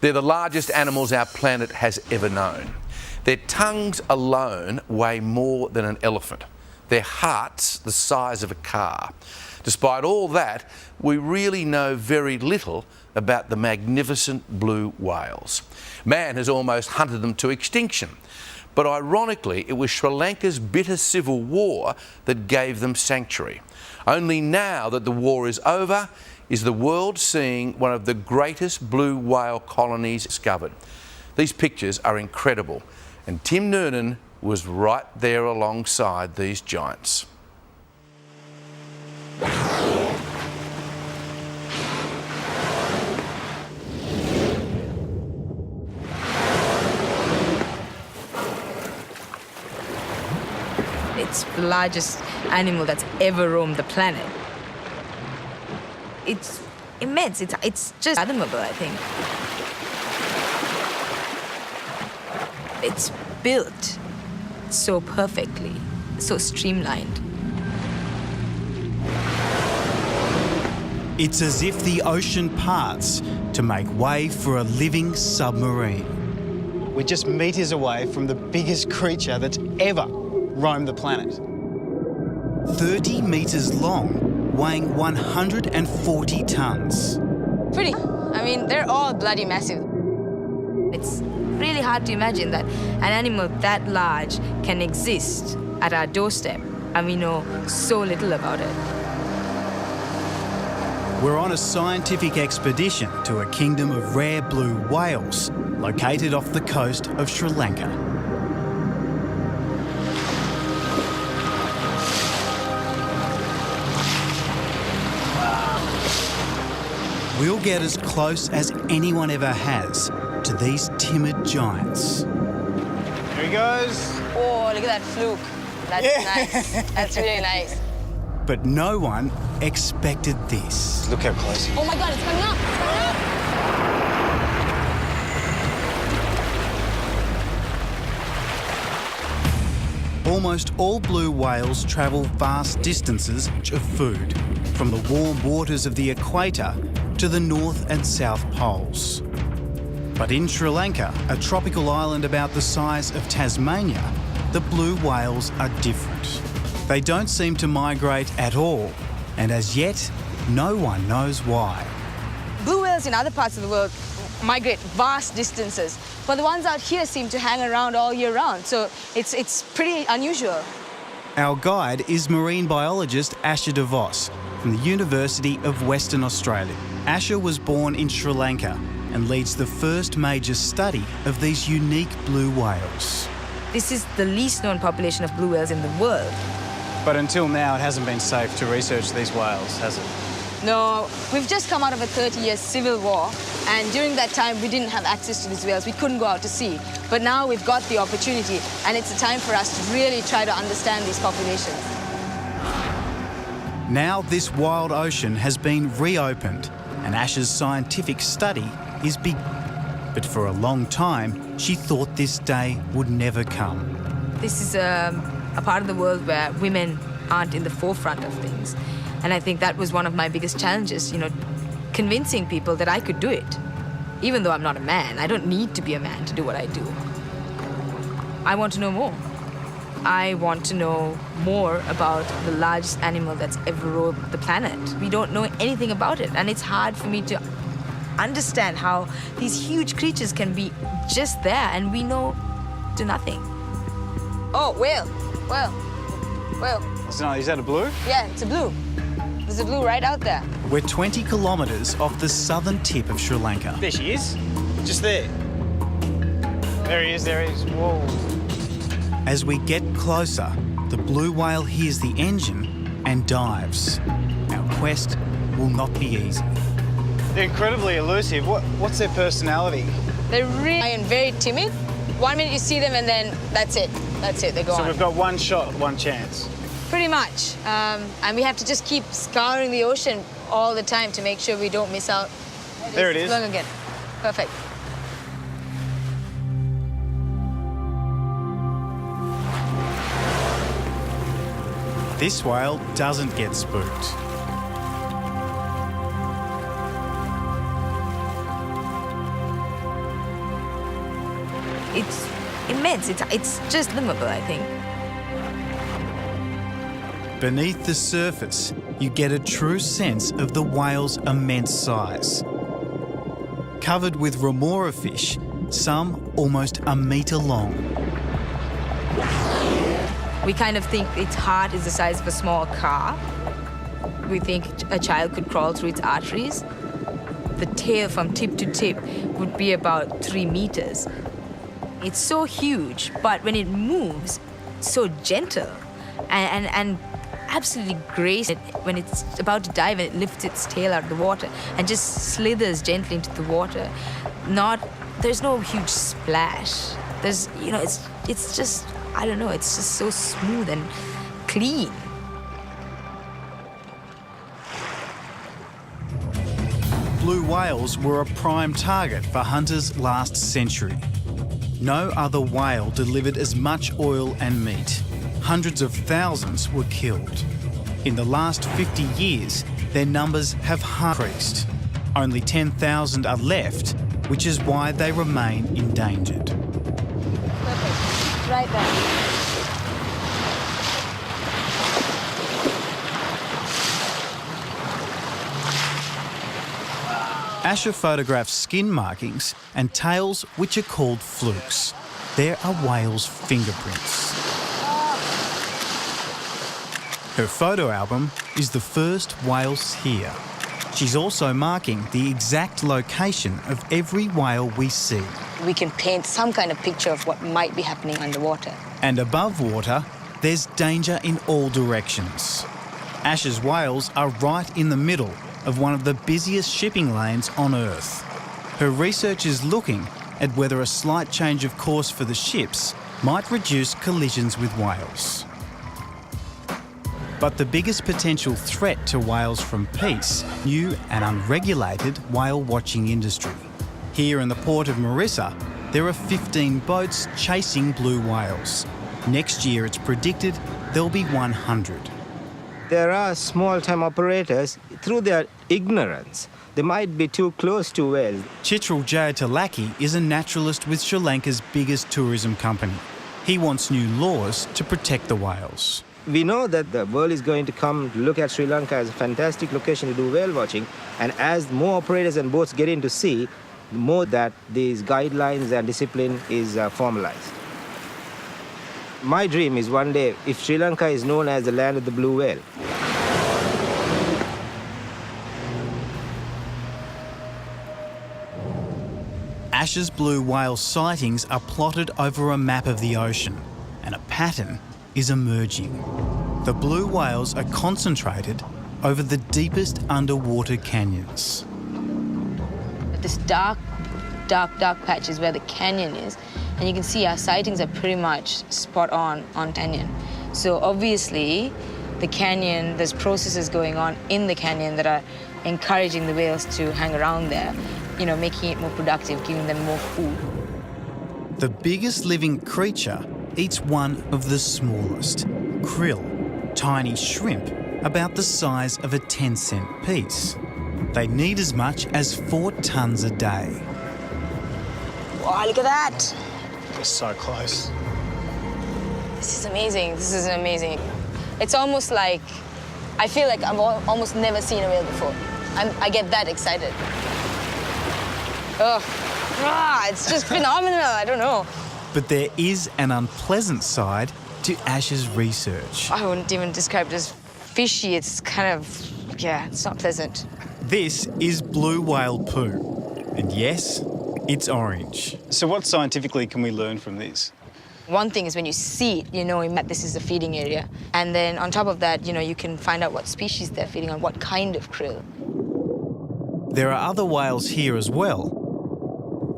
They're the largest animals our planet has ever known. Their tongues alone weigh more than an elephant. Their hearts the size of a car. Despite all that, we really know very little about the magnificent blue whales. Man has almost hunted them to extinction. But ironically, it was Sri Lanka's bitter civil war that gave them sanctuary. Only now that the war is over, is the world seeing one of the greatest blue whale colonies discovered. These pictures are incredible, and Tim Noonan was right there alongside these giants. It's the largest animal that's ever roamed the planet. It's immense. It's just fathomable, I think. It's built so perfectly, so streamlined. It's as if the ocean parts to make way for a living submarine. We're just metres away from the biggest creature that's ever roamed the planet. 30 metres long, weighing 140 tonnes. Pretty. I mean, they're all bloody massive. It's really hard to imagine that an animal that large can exist at our doorstep, and we know so little about it. We're on a scientific expedition to a kingdom of rare blue whales located off the coast of Sri Lanka. We'll get as close as anyone ever has to these timid giants. Here he goes. Oh, look at that fluke. That's nice. That's really nice. But no one expected this. Look how close he is. Oh my God, it's coming up. It's coming up. Almost all blue whales travel vast distances of food, from the warm waters of the equator to the North and South Poles. But in Sri Lanka, a tropical island about the size of Tasmania, the blue whales are different. They don't seem to migrate at all, and as yet, no one knows why. Blue whales in other parts of the world migrate vast distances, but the ones out here seem to hang around all year round, so it's pretty unusual. Our guide is marine biologist Asha De Vos from the University of Western Australia. Asha was born in Sri Lanka and leads the first major study of these unique blue whales. This is the least known population of blue whales in the world. But until now, it hasn't been safe to research these whales, has it? No, we've just come out of a 30-year civil war, and during that time we didn't have access to these whales. We couldn't go out to sea. But now we've got the opportunity, and it's a time for us to really try to understand these populations. Now this wild ocean has been reopened, and Asha's scientific study is big. But for a long time, she thought this day would never come. This is a part of the world where women aren't in the forefront of things. And I think that was one of my biggest challenges, convincing people that I could do it. Even though I'm not a man, I don't need to be a man to do what I do. I want to know more. I want to know more about the largest animal that's ever roamed the planet. We don't know anything about it, and it's hard for me to understand how these huge creatures can be just there, and we know to nothing. Oh, whale. Is that a blue? Yeah, it's a blue. There's a blue right out there. We're 20 kilometres off the southern tip of Sri Lanka. There she is. Just there. There he is. Whoa. As we get closer, the blue whale hears the engine and dives. Our quest will not be easy. They're incredibly elusive. What's their personality? They're really and very timid. 1 minute you see them and then that's it. They're gone. So we've got one shot, one chance. Pretty much. And we have to just keep scouring the ocean all the time to make sure we don't miss out. There it is. Long again. Perfect. This whale doesn't get spooked. it's immense. It's just livable, I think. Beneath the surface, you get a true sense of the whale's immense size. Covered with remora fish, some almost a metre long. We kind of think its heart is the size of a small car. We think a child could crawl through its arteries. The tail from tip to tip would be about 3 meters. It's so huge, but when it moves, it's so gentle and absolutely graceful. When it's about to dive and it lifts its tail out of the water and just slithers gently into the water. There's no huge splash. There's, it's just, I don't know, it's just so smooth and clean. Blue whales were a prime target for hunters last century. No other whale delivered as much oil and meat. Hundreds of thousands were killed. In the last 50 years, their numbers have increased. Only 10,000 are left, which is why they remain endangered. Perfect. Right there. Asher photographs skin markings and tails which are called flukes. There are whales' fingerprints. Her photo album is the first whales here. She's also marking the exact location of every whale we see. We can paint some kind of picture of what might be happening underwater. And above water, there's danger in all directions. Asher's whales are right in the middle of one of the busiest shipping lanes on Earth. Her research is looking at whether a slight change of course for the ships might reduce collisions with whales. But the biggest potential threat to whales from peace, new and unregulated whale watching industry. Here in the port of Marissa, there are 15 boats chasing blue whales. Next year it's predicted there'll be 100. There are small-time operators, through their ignorance, they might be too close to whales. Chitral Jayatalaki is a naturalist with Sri Lanka's biggest tourism company. He wants new laws to protect the whales. We know that the world is going to come to look at Sri Lanka as a fantastic location to do whale watching, and as more operators and boats get into sea, the more that these guidelines and discipline is formalized. My dream is one day, if Sri Lanka is known as the land of the blue whale. Asher's blue whale sightings are plotted over a map of the ocean, and a pattern is emerging. The blue whales are concentrated over the deepest underwater canyons. This dark patch is where the canyon is. And you can see our sightings are pretty much spot on canyon. So obviously, the canyon, there's processes going on in the canyon that are encouraging the whales to hang around there, making it more productive, giving them more food. The biggest living creature eats one of the smallest, krill, tiny shrimp about the size of a 10-cent piece. They need as much as 4 tonnes a day. Wow, look at that! We're so close. This is amazing. It's almost like, I feel like I've almost never seen a whale before. I get that excited. It's just phenomenal, I don't know. But there is an unpleasant side to Asher's research. I wouldn't even describe it as fishy, it's kind of, it's not pleasant. This is blue whale poo. And yes, it's orange. So what scientifically can we learn from this? One thing is when you see it, you know that this is a feeding area. And then on top of that, you can find out what species they're feeding on, what kind of krill. There are other whales here as well.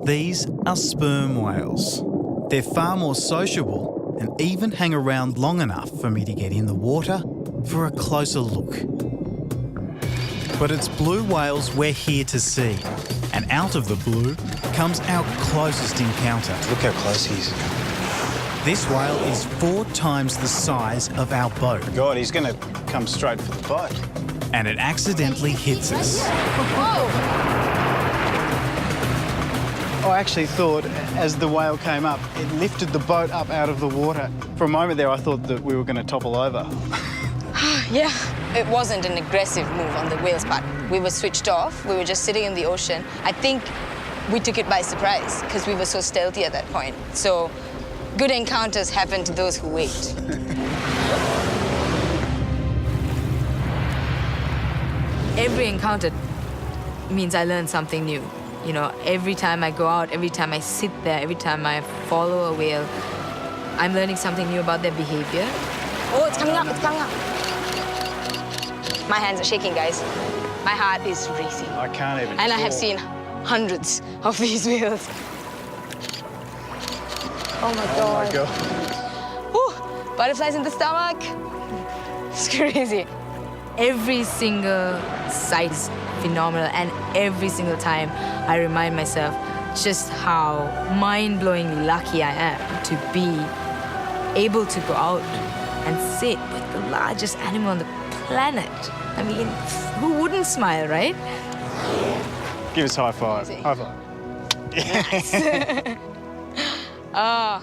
These are sperm whales. They're far more sociable and even hang around long enough for me to get in the water for a closer look. But it's blue whales we're here to see. And out of the blue comes our closest encounter. Look how close he is. This whale is 4 times the size of our boat. God, he's going to come straight for the boat. And it accidentally hits us. Whoa! I actually thought, as the whale came up, it lifted the boat up out of the water. For a moment there, I thought that we were going to topple over. Yeah, it wasn't an aggressive move on the whale's part. We were switched off. We were just sitting in the ocean. I think we took it by surprise because we were so stealthy at that point. So good encounters happen to those who wait. Every encounter means I learn something new. You know, every time I go out, every time I sit there, every time I follow a whale, I'm learning something new about their behavior. Oh, it's coming up, it's coming up. My hands are shaking, guys. My heart is racing. I can't even And I talk. have seen hundreds of these whales. Oh my God. Oh my God. Whew, butterflies in the stomach. It's crazy. Every single sight is phenomenal, and every single time I remind myself just how mind-blowingly lucky I am to be able to go out and sit with the largest animal on the planet. I mean, who wouldn't smile, right? Give us a high five. Easy. High five. Ah.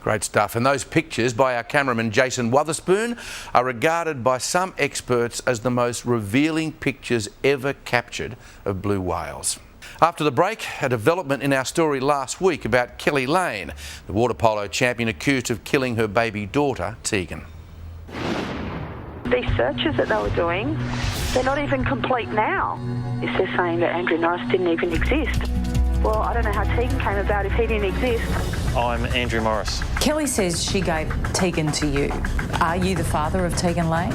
Great stuff. And those pictures by our cameraman Jason Wotherspoon are regarded by some experts as the most revealing pictures ever captured of blue whales. After the break, a development in our story last week about Kelly Lane, the water polo champion accused of killing her baby daughter, Tegan. These searches that they were doing, they're not even complete now. They're saying that Andrew Norris didn't even exist. Well, I don't know how Tegan came about if he didn't exist. I'm Andrew Morris. Kelly says she gave Tegan to you. Are you the father of Tegan Lane?